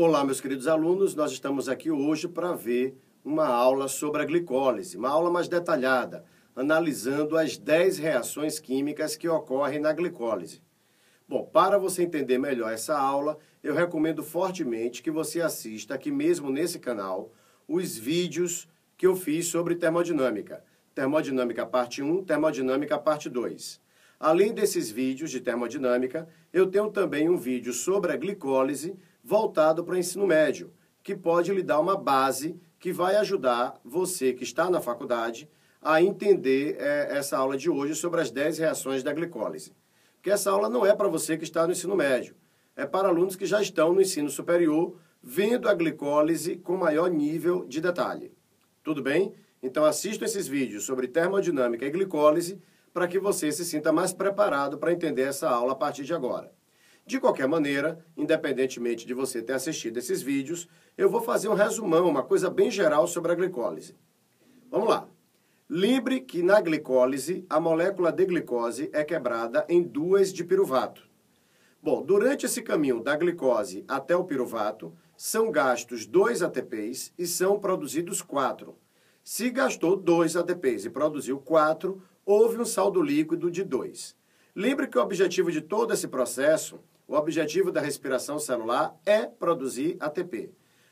Olá, meus queridos alunos, nós estamos aqui hoje para ver uma aula sobre a glicólise, uma aula mais detalhada, analisando as 10 reações químicas que ocorrem na glicólise. Bom, para você entender melhor essa aula, eu recomendo fortemente que você assista aqui mesmo nesse canal os vídeos que eu fiz sobre termodinâmica. Termodinâmica parte 1, termodinâmica parte 2. Além desses vídeos de termodinâmica, eu tenho também um vídeo sobre a glicólise voltado para o ensino médio, que pode lhe dar uma base que vai ajudar você que está na faculdade a entender essa aula de hoje sobre as 10 reações da glicólise. Porque essa aula não é para você que está no ensino médio, é para alunos que já estão no ensino superior, vendo a glicólise com maior nível de detalhe. Tudo bem? Então assistam esses vídeos sobre termodinâmica e glicólise para que você se sinta mais preparado para entender essa aula a partir de agora. De qualquer maneira, independentemente de você ter assistido esses vídeos, eu vou fazer um resumão, uma coisa bem geral sobre a glicólise. Vamos lá. Lembre que na glicólise, a molécula de glicose é quebrada em duas de piruvato. Bom, durante esse caminho da glicose até o piruvato, são gastos 2 ATPs e são produzidos 4. Se gastou 2 ATPs e produziu 4, houve um saldo líquido de 2. Lembre que o objetivo de todo esse processo, o objetivo da respiração celular é produzir ATP.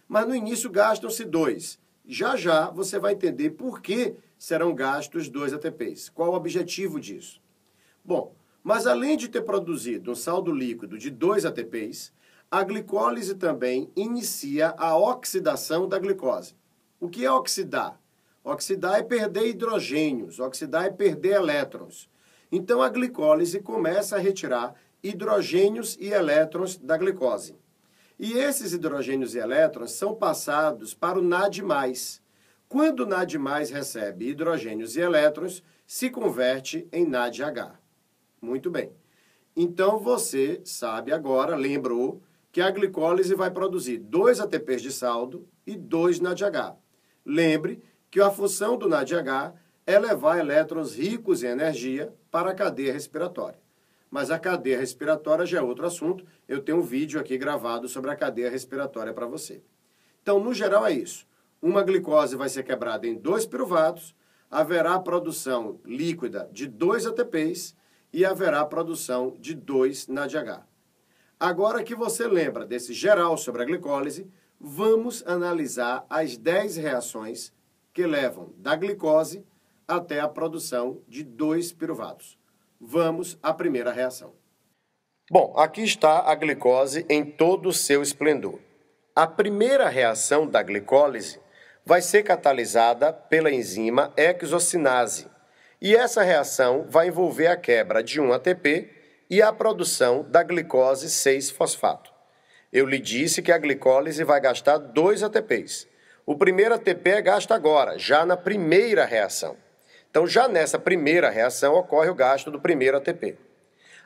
Mas no início gastam-se 2. Já já você vai entender por que serão gastos 2 ATPs. Qual o objetivo disso? Bom, mas além de ter produzido um saldo líquido de 2 ATPs, a glicólise também inicia a oxidação da glicose. O que é oxidar? Oxidar é perder hidrogênios, oxidar é perder elétrons. Então a glicólise começa a retirar hidrogênios e elétrons da glicose. E esses hidrogênios e elétrons são passados para o NAD+. Quando o NAD+ recebe hidrogênios e elétrons, se converte em NADH. Muito bem. Então você sabe agora, lembrou, que a glicólise vai produzir 2 ATPs de saldo e 2 NADH. Lembre que a função do NADH é levar elétrons ricos em energia para a cadeia respiratória. Mas a cadeia respiratória já é outro assunto. Eu tenho um vídeo aqui gravado sobre a cadeia respiratória para você. Então, no geral, é isso. Uma glicose vai ser quebrada em 2 piruvatos, haverá produção líquida de 2 ATPs e haverá produção de 2 NADH. Agora que você lembra desse geral sobre a glicólise, vamos analisar as 10 reações que levam da glicose até a produção de 2 piruvatos. Vamos à primeira reação. Bom, aqui está a glicose em todo o seu esplendor. A primeira reação da glicólise vai ser catalisada pela enzima hexocinase. E essa reação vai envolver a quebra de um ATP e a produção da glicose 6-fosfato. Eu lhe disse que a glicólise vai gastar 2 ATPs. O primeiro ATP é gasto agora, já na primeira reação. Então, já nessa primeira reação, ocorre o gasto do primeiro ATP.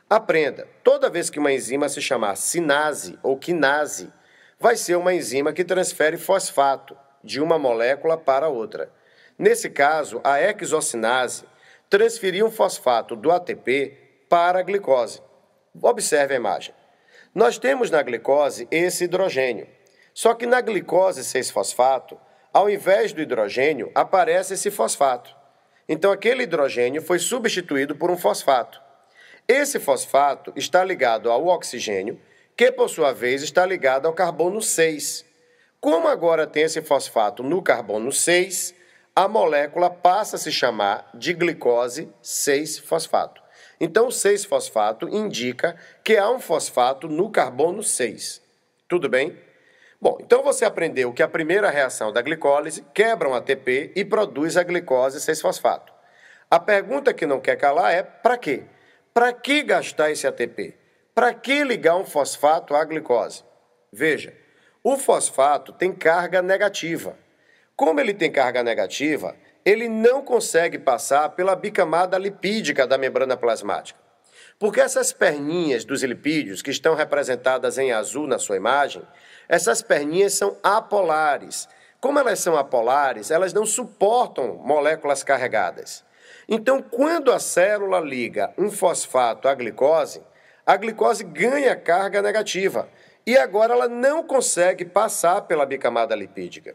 Aprenda, toda vez que uma enzima se chamar cinase ou quinase, vai ser uma enzima que transfere fosfato de uma molécula para outra. Nesse caso, a hexocinase transferiu um fosfato do ATP para a glicose. Observe a imagem. Nós temos na glicose esse hidrogênio. Só que na glicose 6-fosfato, ao invés do hidrogênio, aparece esse fosfato. Então, aquele hidrogênio foi substituído por um fosfato. Esse fosfato está ligado ao oxigênio, que, por sua vez, está ligado ao carbono 6. Como agora tem esse fosfato no carbono 6, a molécula passa a se chamar de glicose 6-fosfato. Então, o 6-fosfato indica que há um fosfato no carbono 6. Tudo bem? Bom, então você aprendeu que a primeira reação da glicólise quebra um ATP e produz a glicose 6-fosfato. A pergunta que não quer calar é para quê? Para que gastar esse ATP? Para que ligar um fosfato à glicose? Veja, o fosfato tem carga negativa. Como ele tem carga negativa, ele não consegue passar pela bicamada lipídica da membrana plasmática. Porque essas perninhas dos lipídios, que estão representadas em azul na sua imagem, essas perninhas são apolares. Como elas são apolares, elas não suportam moléculas carregadas. Então, quando a célula liga um fosfato à glicose, a glicose ganha carga negativa E agora ela não consegue passar pela bicamada lipídica.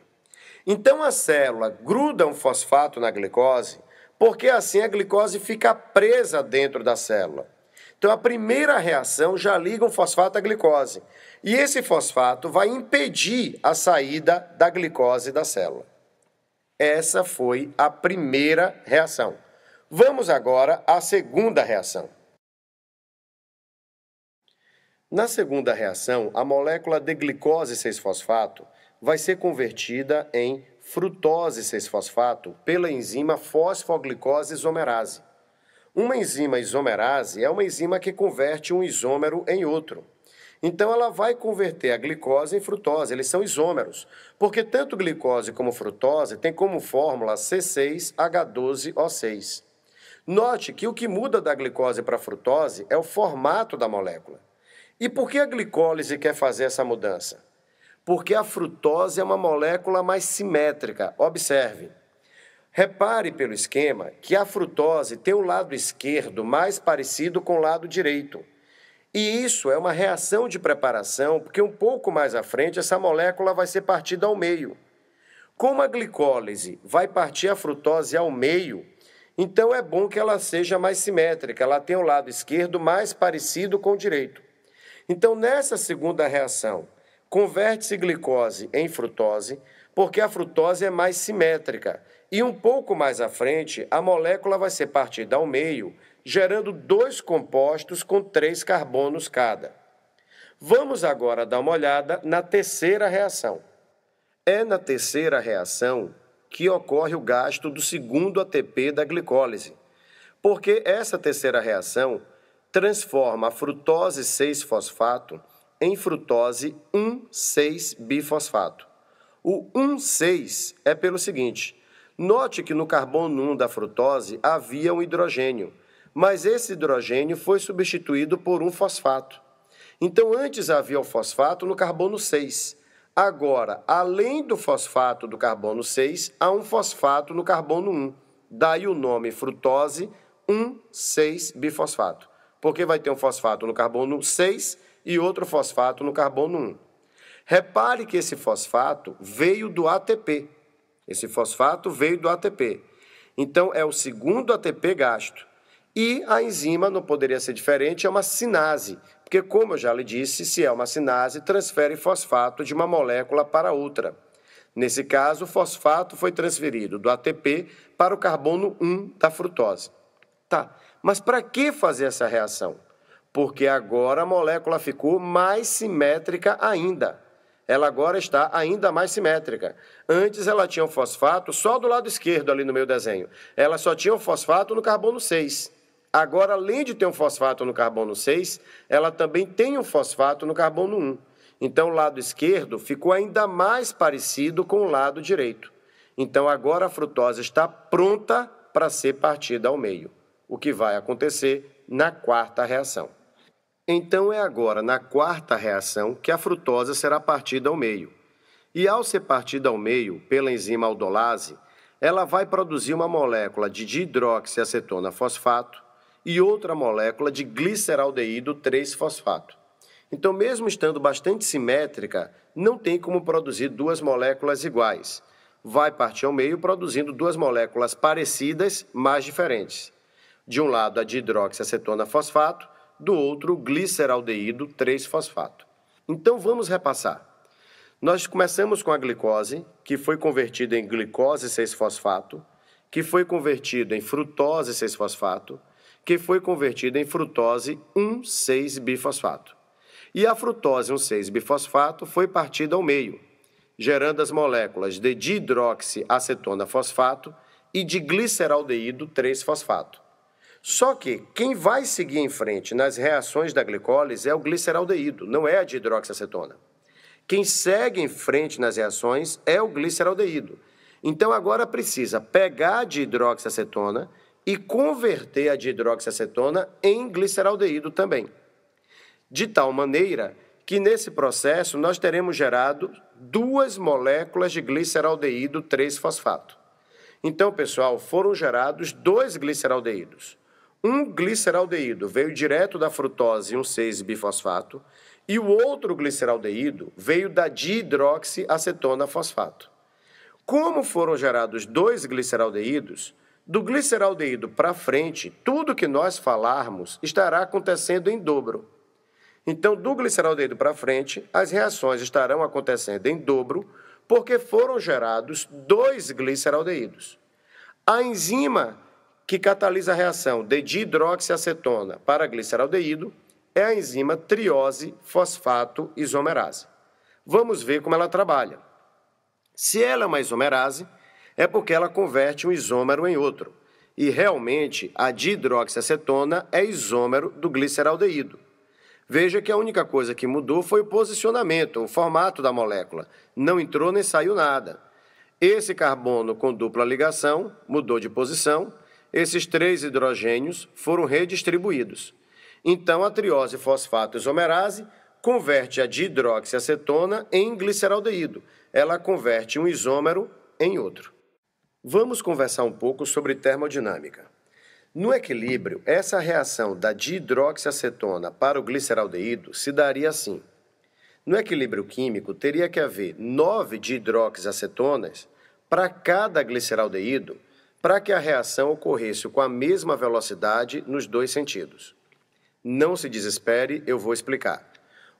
Então a célula gruda um fosfato na glicose, porque assim a glicose fica presa dentro da célula. Então a primeira reação já liga um fosfato à glicose. E esse fosfato vai impedir a saída da glicose da célula. Essa foi a primeira reação. Vamos agora à segunda reação. Na segunda reação, a molécula de glicose 6-fosfato vai ser convertida em frutose 6-fosfato pela enzima fosfoglicose isomerase. Uma enzima isomerase é uma enzima que converte um isômero em outro. Então, ela vai converter a glicose em frutose, eles são isômeros, porque tanto glicose como frutose têm como fórmula C6H12O6. Note que o que muda da glicose para a frutose é o formato da molécula. E por que a glicólise quer fazer essa mudança? Porque a frutose é uma molécula mais simétrica. Observe. Repare pelo esquema que a frutose tem o lado esquerdo mais parecido com o lado direito. E isso é uma reação de preparação, porque um pouco mais à frente essa molécula vai ser partida ao meio. Como a glicólise vai partir a frutose ao meio, então é bom que ela seja mais simétrica, ela tem o lado esquerdo mais parecido com o direito. Então, nessa segunda reação, converte-se glicose em frutose, porque a frutose é mais simétrica. E um pouco mais à frente, a molécula vai ser partida ao meio, gerando 2 compostos com 3 carbonos cada. Vamos agora dar uma olhada na terceira reação. É na terceira reação que ocorre o gasto do segundo ATP da glicólise, porque essa terceira reação transforma a frutose 6-fosfato em frutose 1,6-bifosfato. O 1,6 é pelo seguinte: note que no carbono 1 da frutose havia um hidrogênio, mas esse hidrogênio foi substituído por um fosfato. Então, antes havia o fosfato no carbono 6. Agora, além do fosfato do carbono 6, há um fosfato no carbono 1. Daí o nome frutose 1,6-bifosfato. Porque vai ter um fosfato no carbono 6 e outro fosfato no carbono 1. Repare que esse fosfato veio do ATP. Esse fosfato veio do ATP. Então, é o segundo ATP gasto. E a enzima não poderia ser diferente, é uma cinase. Porque, como eu já lhe disse, se é uma cinase, transfere fosfato de uma molécula para outra. Nesse caso, o fosfato foi transferido do ATP para o carbono 1 da frutose. Tá, mas para que fazer essa reação? Porque agora a molécula ficou mais simétrica ainda. Ela agora está ainda mais simétrica. Antes ela tinha um fosfato só do lado esquerdo ali no meu desenho. Ela só tinha um fosfato no carbono 6. Agora, além de ter um fosfato no carbono 6, ela também tem um fosfato no carbono 1. Então, o lado esquerdo ficou ainda mais parecido com o lado direito. Então, agora a frutose está pronta para ser partida ao meio, o que vai acontecer na quarta reação. Então, é agora na quarta reação que a frutose será partida ao meio. E ao ser partida ao meio pela enzima aldolase, ela vai produzir uma molécula de dihidroxiacetona fosfato e outra molécula de gliceraldeído 3-fosfato. Então, mesmo estando bastante simétrica, não tem como produzir 2 moléculas iguais. Vai partir ao meio produzindo 2 moléculas parecidas, mas diferentes. De um lado, a dihidroxiacetona fosfato, do outro, o gliceraldeído 3-fosfato. Então, vamos repassar. Nós começamos com a glicose, que foi convertida em glicose 6-fosfato, que foi convertida em frutose 6-fosfato, que foi convertida em frutose 1,6-bifosfato. E a frutose 1,6-bifosfato foi partida ao meio, gerando as moléculas de dihidroxiacetona fosfato e de gliceraldeído 3-fosfato. Só que quem vai seguir em frente nas reações da glicólise é o gliceraldeído, não é a dihidroxiacetona. Quem segue em frente nas reações é o gliceraldeído. Então agora precisa pegar a dihidroxiacetona e converter a dihidroxiacetona em gliceraldeído também. De tal maneira que nesse processo nós teremos gerado 2 moléculas de gliceraldeído 3-fosfato. Então, pessoal, foram gerados 2 gliceraldeídos. Um gliceraldeído veio direto da frutose 1,6-bifosfato E o outro gliceraldeído veio da dihidroxiacetona fosfato. Como foram gerados dois gliceraldeídos, do gliceraldeído para frente, tudo que nós falarmos estará acontecendo em dobro. Então, do gliceraldeído para frente, as reações estarão acontecendo em dobro, porque foram gerados dois gliceraldeídos. A enzima que catalisa a reação de dihidroxiacetona para gliceraldeído é a enzima triose fosfato isomerase. Vamos ver como ela trabalha. Se ela é uma isomerase, é porque ela converte um isômero em outro. E realmente a dihidroxiacetona é isômero do gliceraldeído. Veja que a única coisa que mudou foi o posicionamento, o formato da molécula. Não entrou nem saiu nada. Esse carbono com dupla ligação mudou de posição. Esses 3 hidrogênios foram redistribuídos. Então, a triose fosfato isomerase converte a dihidroxiacetona em gliceraldeído. Ela converte um isômero em outro. Vamos conversar um pouco sobre termodinâmica. No equilíbrio, essa reação da dihidroxiacetona para o gliceraldeído se daria assim. No equilíbrio químico, teria que haver 9 dihidroxiacetonas para cada gliceraldeído para que a reação ocorresse com a mesma velocidade nos dois sentidos. Não se desespere, eu vou explicar.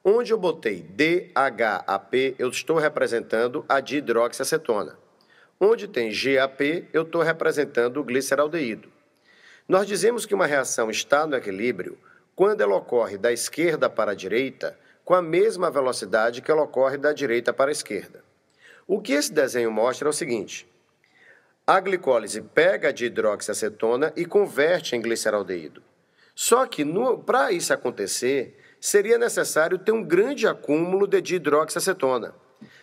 Onde eu botei DHAP, eu estou representando a dihidroxiacetona. Onde tem GAP, eu estou representando o gliceraldeído. Nós dizemos que uma reação está no equilíbrio quando ela ocorre da esquerda para a direita com a mesma velocidade que ela ocorre da direita para a esquerda. O que esse desenho mostra é o seguinte. A glicólise pega a dihidroxiacetona e converte em gliceraldeído. Só que, para isso acontecer, seria necessário ter um grande acúmulo de dihidroxiacetona.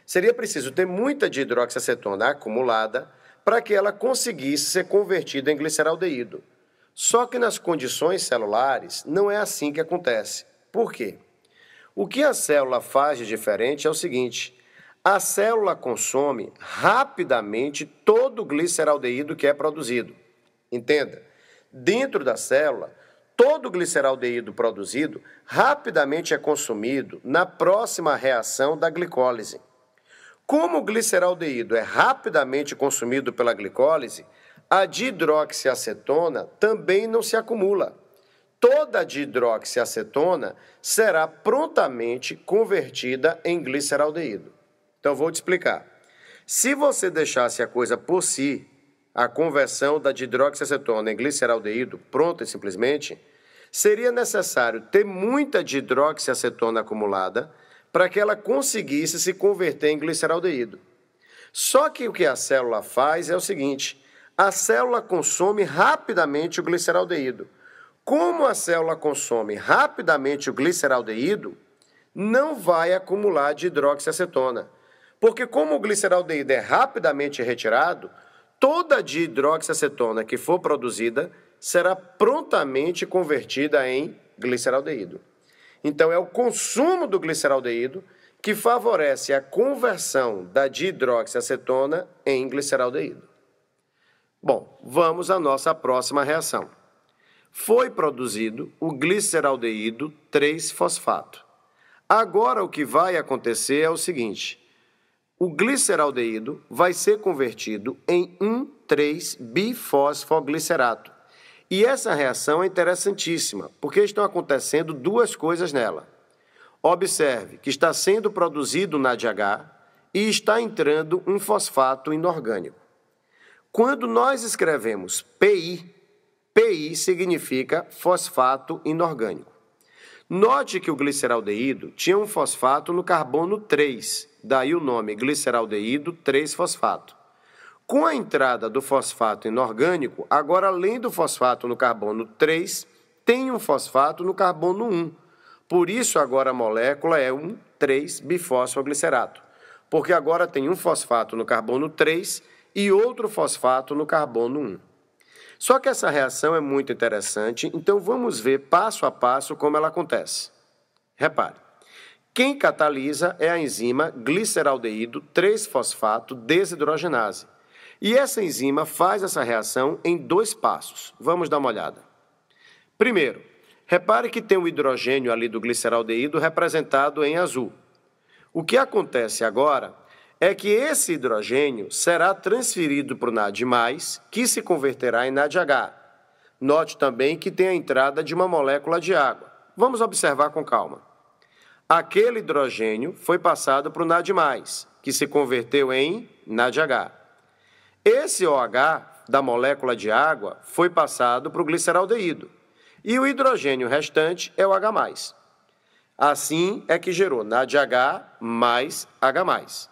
Seria preciso ter muita dihidroxiacetona acumulada para que ela conseguisse ser convertida em gliceraldeído. Só que nas condições celulares não é assim que acontece. Por quê? O que a célula faz de diferente é o seguinte. A célula consome rapidamente todo o gliceraldeído que é produzido. Entenda, dentro da célula, todo o gliceraldeído produzido rapidamente é consumido na próxima reação da glicólise. Como o gliceraldeído é rapidamente consumido pela glicólise, a dihidroxiacetona também não se acumula. Toda a dihidroxiacetona será prontamente convertida em gliceraldeído. Então, vou te explicar. Se você deixasse a coisa por si, a conversão da dihidroxiacetona em gliceraldeído, pronta e simplesmente, seria necessário ter muita dihidroxiacetona acumulada para que ela conseguisse se converter em gliceraldeído. Só que o que a célula faz é o seguinte, a célula consome rapidamente o gliceraldeído. Como a célula consome rapidamente o gliceraldeído, não vai acumular dihidroxiacetona. Porque como o gliceraldeído é rapidamente retirado, toda a dihidroxiacetona que for produzida será prontamente convertida em gliceraldeído. Então, é o consumo do gliceraldeído que favorece a conversão da dihidroxiacetona em gliceraldeído. Bom, vamos à nossa próxima reação. Foi produzido o gliceraldeído 3-fosfato. Agora, o que vai acontecer é o seguinte. O gliceraldeído vai ser convertido em 1,3-bifosfoglicerato. E essa reação é interessantíssima, porque estão acontecendo duas coisas nela. Observe que está sendo produzido NADH e está entrando um fosfato inorgânico. Quando nós escrevemos PI, PI significa fosfato inorgânico. Note que o gliceraldeído tinha um fosfato no carbono 3, daí o nome gliceraldeído 3-fosfato. Com a entrada do fosfato inorgânico, agora além do fosfato no carbono 3, tem um fosfato no carbono 1. Por isso agora a molécula é um 3-bifosfoglicerato, porque agora tem um fosfato no carbono 3 e outro fosfato no carbono 1. Só que essa reação é muito interessante, então vamos ver passo a passo como ela acontece. Repare, quem catalisa é a enzima gliceraldeído 3-fosfato desidrogenase. E essa enzima faz essa reação em 2 passos. Vamos dar uma olhada. Primeiro, Repare que tem o hidrogênio ali do gliceraldeído representado em azul. O que acontece agora é que esse hidrogênio será transferido para o NAD+, que se converterá em NADH. Note também que tem a entrada de uma molécula de água. Vamos observar com calma. Aquele hidrogênio foi passado para o NAD+, que se converteu em NADH. Esse OH da molécula de água foi passado para o gliceraldeído. E o hidrogênio restante é o H+. Assim é que gerou NADH mais H+.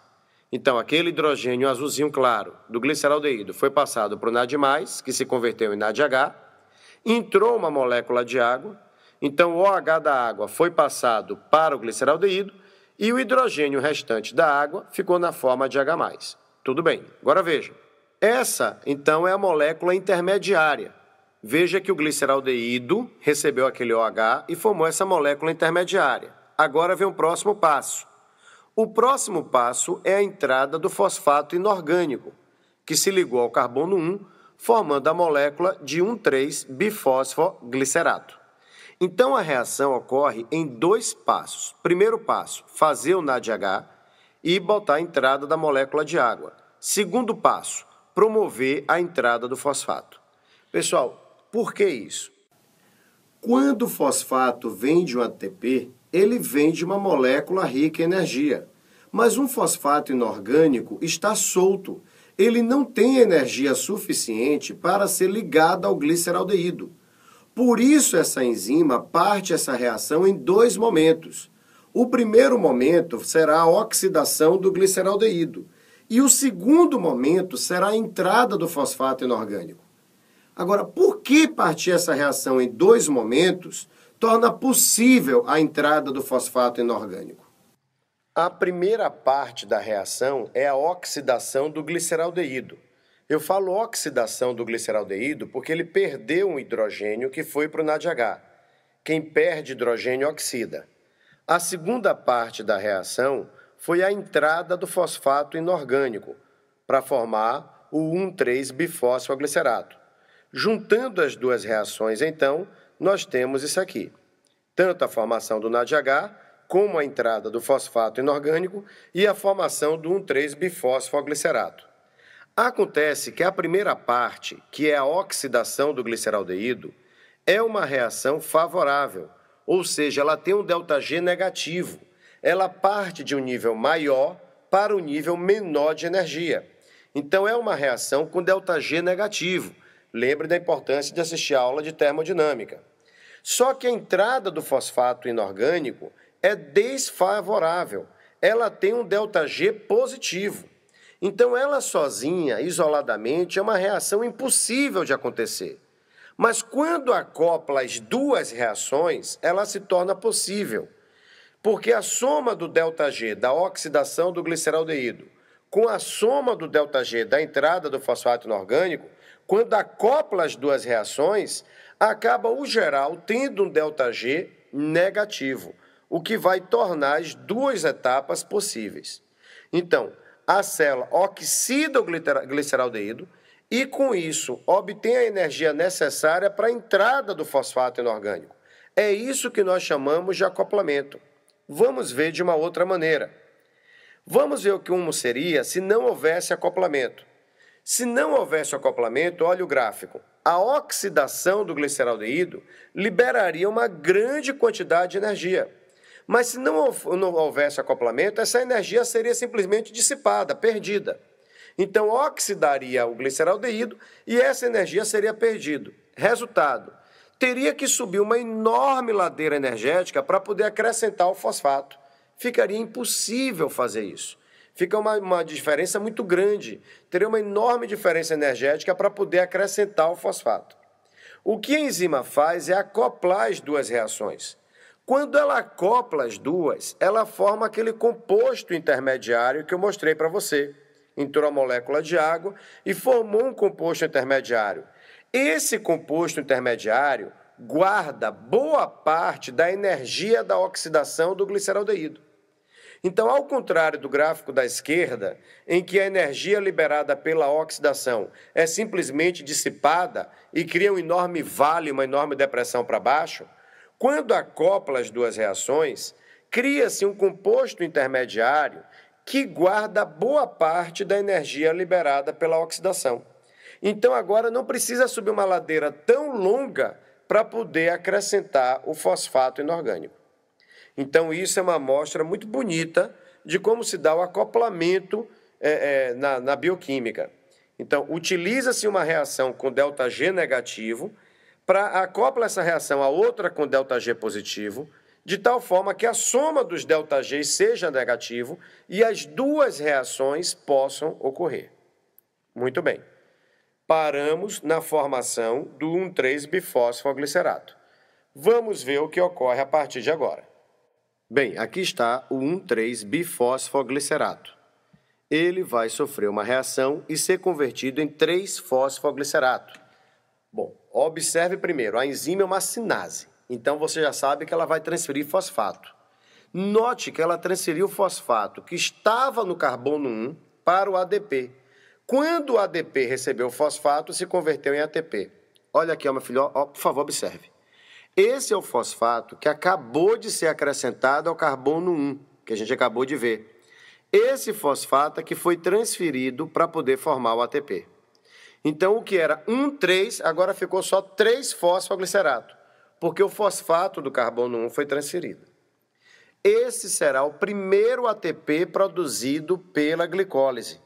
Então, aquele hidrogênio azulzinho claro do gliceraldeído foi passado para o NAD+, que se converteu em NADH, entrou uma molécula de água, então o OH da água foi passado para o gliceraldeído e o hidrogênio restante da água ficou na forma de H+. Tudo bem, agora veja. Essa, então, é a molécula intermediária. Veja que o gliceraldeído recebeu aquele OH e formou essa molécula intermediária. Agora vem o próximo passo. O próximo passo é a entrada do fosfato inorgânico, que se ligou ao carbono 1, formando a molécula de 1,3-bifosfoglicerato. Então, a reação ocorre em 2 passos. Primeiro passo, fazer o NADH e botar a entrada da molécula de água. Segundo passo, promover a entrada do fosfato. Pessoal, por que isso? Quando o fosfato vem de um ATP, ele vem de uma molécula rica em energia. Mas um fosfato inorgânico está solto. Ele não tem energia suficiente para ser ligado ao gliceraldeído. Por isso, essa enzima parte essa reação em 2 momentos. O primeiro momento será a oxidação do gliceraldeído. E o segundo momento será a entrada do fosfato inorgânico. Agora, por que partir essa reação em 2 momentos torna possível a entrada do fosfato inorgânico? A primeira parte da reação é a oxidação do gliceraldeído. Eu falo oxidação do gliceraldeído porque ele perdeu um hidrogênio que foi para o NADH. Quem perde hidrogênio oxida. A segunda parte da reação foi a entrada do fosfato inorgânico para formar o 1,3-bifosfoglicerato. Juntando as 2 reações, então, nós temos isso aqui. Tanto a formação do NADH, como a entrada do fosfato inorgânico e a formação do 1,3-bifosfoglicerato. Acontece que a primeira parte, que é a oxidação do gliceraldeído, é uma reação favorável, ou seja, ela tem um ΔG negativo. Ela parte de um nível maior para um nível menor de energia. Então, é uma reação com ΔG negativo. Lembre da importância de assistir a aula de termodinâmica. Só que a entrada do fosfato inorgânico é desfavorável. Ela tem um ΔG positivo. Então, ela sozinha, isoladamente, é uma reação impossível de acontecer. Mas quando acopla as 2 reações, ela se torna possível. Porque a soma do ΔG da oxidação do gliceraldeído com a soma do ΔG da entrada do fosfato inorgânico, quando acopla as 2 reações, acaba o geral tendo um ΔG negativo, o que vai tornar as 2 etapas possíveis. Então, a célula oxida o gliceraldeído e, com isso, obtém a energia necessária para a entrada do fosfato inorgânico. É isso que nós chamamos de acoplamento. Vamos ver de uma outra maneira. Vamos ver o que seria se não houvesse acoplamento. Se não houvesse acoplamento, olha o gráfico. A oxidação do gliceraldeído liberaria uma grande quantidade de energia. Mas se não houvesse acoplamento, essa energia seria simplesmente dissipada, perdida. Então, oxidaria o gliceraldeído e essa energia seria perdida. Resultado, teria que subir uma enorme ladeira energética para poder acrescentar o fosfato. Ficaria impossível fazer isso. Fica uma diferença muito grande. Teria uma enorme diferença energética para poder acrescentar o fosfato. O que a enzima faz é acoplar as 2 reações. Quando ela acopla as 2, ela forma aquele composto intermediário que eu mostrei para você. Entrou a molécula de água e formou um composto intermediário. Esse composto intermediário guarda boa parte da energia da oxidação do gliceraldeído. Então, ao contrário do gráfico da esquerda, em que a energia liberada pela oxidação é simplesmente dissipada e cria um enorme vale, uma enorme depressão para baixo, Quando acopla as duas reações, cria-se um composto intermediário que guarda boa parte da energia liberada pela oxidação. Então, agora não precisa subir uma ladeira tão longa para poder acrescentar o fosfato inorgânico. Então, isso é uma amostra muito bonita de como se dá o acoplamento na bioquímica. Então, utiliza-se uma reação com ΔG negativo para acoplar essa reação a outra com ΔG positivo, de tal forma que a soma dos ΔG seja negativo e as duas reações possam ocorrer. Muito bem. Paramos na formação do 1,3-bifosfoglicerato. Vamos ver o que ocorre a partir de agora. Bem, aqui está o 1,3-bifosfoglicerato. Ele vai sofrer uma reação e ser convertido em 3-fosfoglicerato. Bom, observe primeiro, a enzima é uma cinase, então você já sabe que ela vai transferir fosfato. Note que ela transferiu o fosfato que estava no carbono 1 para o ADP. Quando o ADP recebeu o fosfato, se converteu em ATP. Olha aqui, meu filho, por favor, observe. Esse é o fosfato que acabou de ser acrescentado ao carbono 1, que a gente acabou de ver. Esse fosfato é que foi transferido para poder formar o ATP. Então, o que era 1,3, agora ficou só 3-fosfoglicerato, porque o fosfato do carbono 1 foi transferido. Esse será o primeiro ATP produzido pela glicólise.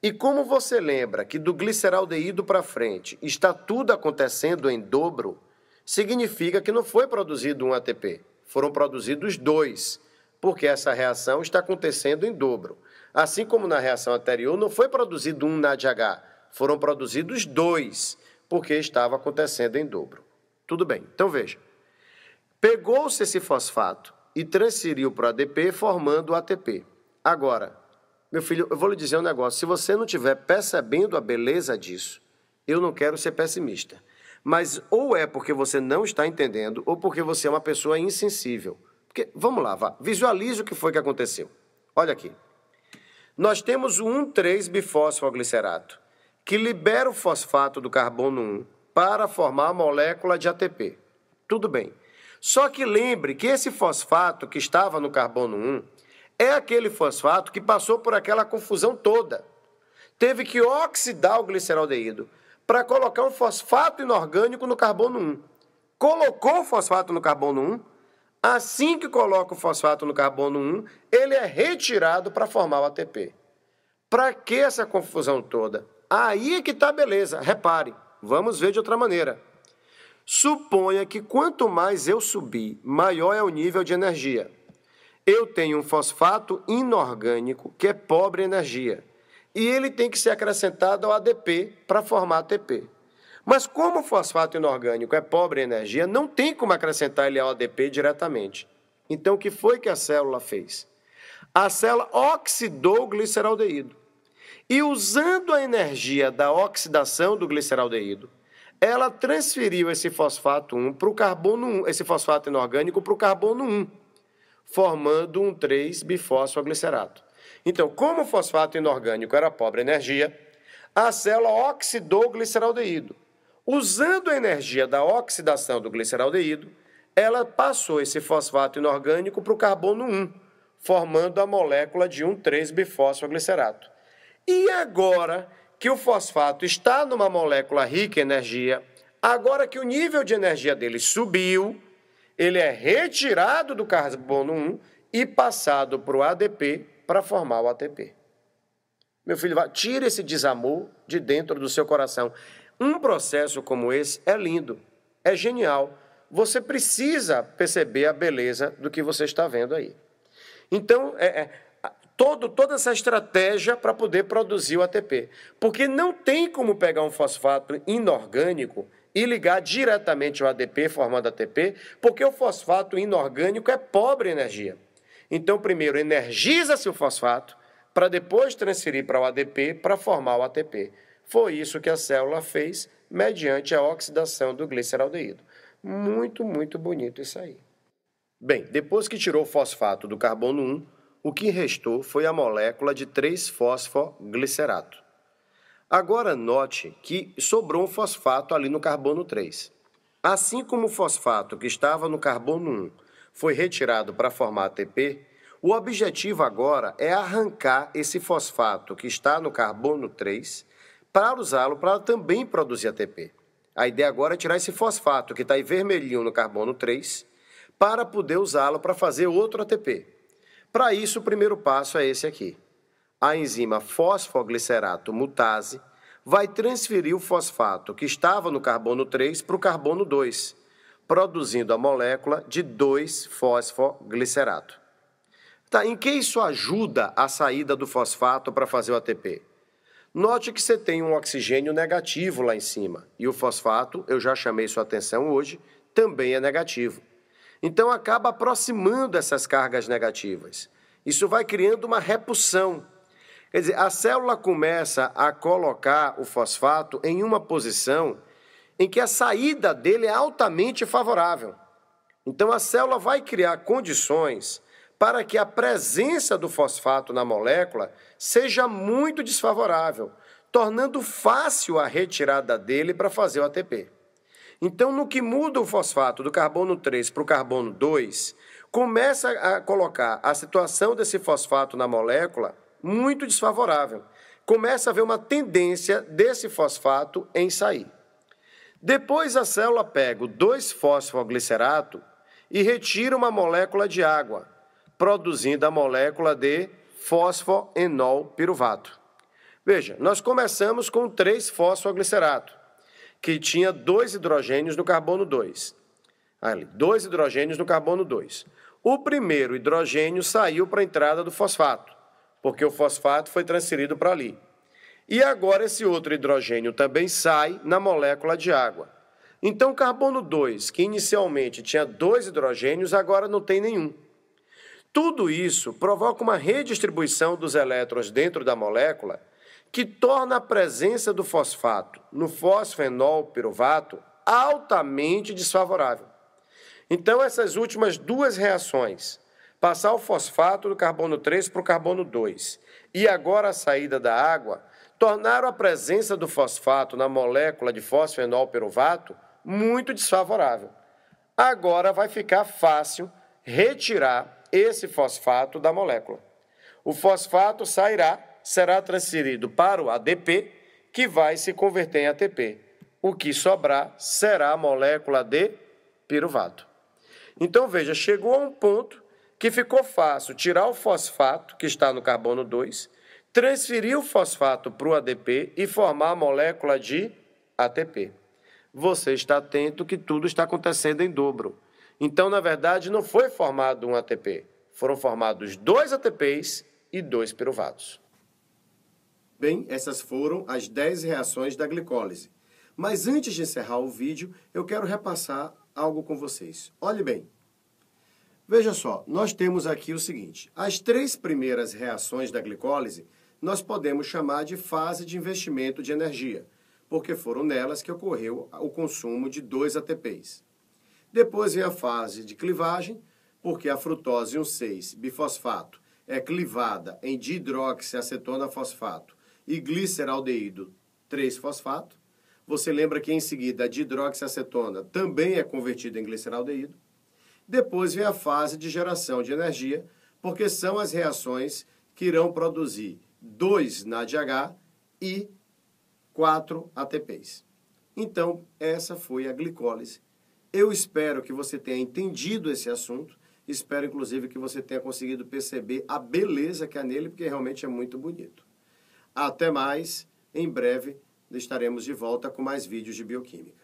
E como você lembra que do gliceraldeído para frente está tudo acontecendo em dobro, significa que não foi produzido um ATP, foram produzidos dois, porque essa reação está acontecendo em dobro. Assim como na reação anterior não foi produzido um NADH, foram produzidos dois, porque estava acontecendo em dobro. Tudo bem, então veja. Pegou-se esse fosfato e transferiu para o ADP, formando o ATP. Agora, meu filho, eu vou lhe dizer um negócio. Se você não estiver percebendo a beleza disso, eu não quero ser pessimista. Mas ou é porque você não está entendendo, ou porque você é uma pessoa insensível. Porque, vamos lá, vá. Visualize o que foi que aconteceu. Olha aqui. Nós temos o 1,3-bifosfoglicerato, que libera o fosfato do carbono 1 para formar a molécula de ATP. Tudo bem. Só que lembre que esse fosfato que estava no carbono 1 é aquele fosfato que passou por aquela confusão toda. Teve que oxidar o gliceraldeído para colocar um fosfato inorgânico no carbono 1. Colocou o fosfato no carbono 1, assim que coloca o fosfato no carbono 1, ele é retirado para formar o ATP. Para que essa confusão toda? Aí é que está a beleza. Repare, vamos ver de outra maneira. Suponha que quanto mais eu subir, maior é o nível de energia. Eu tenho um fosfato inorgânico que é pobre em energia. E ele tem que ser acrescentado ao ADP para formar ATP. Mas como o fosfato inorgânico é pobre em energia, não tem como acrescentar ele ao ADP diretamente. Então, o que foi que a célula fez? A célula oxidou o gliceraldeído. E usando a energia da oxidação do gliceraldeído, ela transferiu esse fosfato 1 para o carbono 1, esse fosfato inorgânico para o carbono 1, formando um 3-bifosfoglicerato. Então, como o fosfato inorgânico era pobre em energia, a célula oxidou o gliceraldeído. Usando a energia da oxidação do gliceraldeído, ela passou esse fosfato inorgânico para o carbono 1, formando a molécula de um 3-bifosfoglicerato. E agora que o fosfato está numa molécula rica em energia, agora que o nível de energia dele subiu, ele é retirado do carbono 1 e passado para o ADP para formar o ATP. Meu filho, tire esse desamor de dentro do seu coração. Um processo como esse é lindo, é genial. Você precisa perceber a beleza do que você está vendo aí. Então, toda essa estratégia para poder produzir o ATP. Porque não tem como pegar um fosfato inorgânico e ligar diretamente ao ADP, formando ATP, porque o fosfato inorgânico é pobre em energia. Então, primeiro, energiza-se o fosfato, para depois transferir para o ADP para formar o ATP. Foi isso que a célula fez mediante a oxidação do gliceraldeído. Muito, muito bonito isso aí. Bem, depois que tirou o fosfato do carbono 1, o que restou foi a molécula de 3-fosfoglicerato. Agora note que sobrou um fosfato ali no carbono 3. Assim como o fosfato que estava no carbono 1 foi retirado para formar ATP, o objetivo agora é arrancar esse fosfato que está no carbono 3 para usá-lo para também produzir ATP. A ideia agora é tirar esse fosfato que está aí vermelhinho no carbono 3 para poder usá-lo para fazer outro ATP. Para isso, o primeiro passo é esse aqui. A enzima fosfoglicerato mutase vai transferir o fosfato que estava no carbono 3 para o carbono 2, produzindo a molécula de 2-fosfoglicerato. Tá, em que isso ajuda a saída do fosfato para fazer o ATP? Note que você tem um oxigênio negativo lá em cima, e o fosfato, eu já chamei sua atenção hoje, também é negativo. Então acaba aproximando essas cargas negativas. Isso vai criando uma repulsão. Quer dizer, a célula começa a colocar o fosfato em uma posição em que a saída dele é altamente favorável. Então a célula vai criar condições para que a presença do fosfato na molécula seja muito desfavorável, tornando fácil a retirada dele para fazer o ATP. Então, no que muda o fosfato do carbono 3 para o carbono 2, começa a colocar a situação desse fosfato na molécula muito desfavorável. Começa a haver uma tendência desse fosfato em sair. Depois a célula pega o 2-fosfoglicerato e retira uma molécula de água, produzindo a molécula de fosfoenolpiruvato. Veja, nós começamos com 3-fosfoglicerato, que tinha 2 hidrogênios no carbono 2. Ali, 2 hidrogênios no carbono 2. O primeiro hidrogênio saiu para a entrada do fosfato, porque o fosfato foi transferido para ali. E agora esse outro hidrogênio também sai na molécula de água. Então o carbono 2, que inicialmente tinha 2 hidrogênios, agora não tem nenhum. Tudo isso provoca uma redistribuição dos elétrons dentro da molécula que torna a presença do fosfato no fosfenolpiruvato altamente desfavorável. Então, essas últimas duas reações, passar o fosfato do carbono 3 para o carbono 2 e agora a saída da água, tornaram a presença do fosfato na molécula de fosfenolpiruvato muito desfavorável. Agora vai ficar fácil retirar esse fosfato da molécula. O fosfato será transferido para o ADP, que vai se converter em ATP. O que sobrar será a molécula de piruvato. Então, veja, chegou a um ponto que ficou fácil tirar o fosfato, que está no carbono 2, transferir o fosfato para o ADP e formar a molécula de ATP. Você está atento que tudo está acontecendo em dobro. Então, na verdade, não foi formado um ATP. Foram formados 2 ATPs e 2 piruvatos. Bem, essas foram as 10 reações da glicólise. Mas antes de encerrar o vídeo, eu quero repassar algo com vocês. Olhe bem. Veja só, nós temos aqui o seguinte. As 3 primeiras reações da glicólise, nós podemos chamar de fase de investimento de energia, porque foram nelas que ocorreu o consumo de 2 ATPs. Depois vem a fase de clivagem, porque a frutose 1,6-bifosfato é clivada em dihidroxiacetona fosfato e gliceraldeído 3-fosfato. Você lembra que em seguida a dihidroxiacetona também é convertida em gliceraldeído. Depois vem a fase de geração de energia, porque são as reações que irão produzir 2 NADH e 4 ATPs. Então, essa foi a glicólise. Eu espero que você tenha entendido esse assunto. Espero, inclusive, que você tenha conseguido perceber a beleza que há nele, porque realmente é muito bonito. Até mais. Em breve, estaremos de volta com mais vídeos de bioquímica.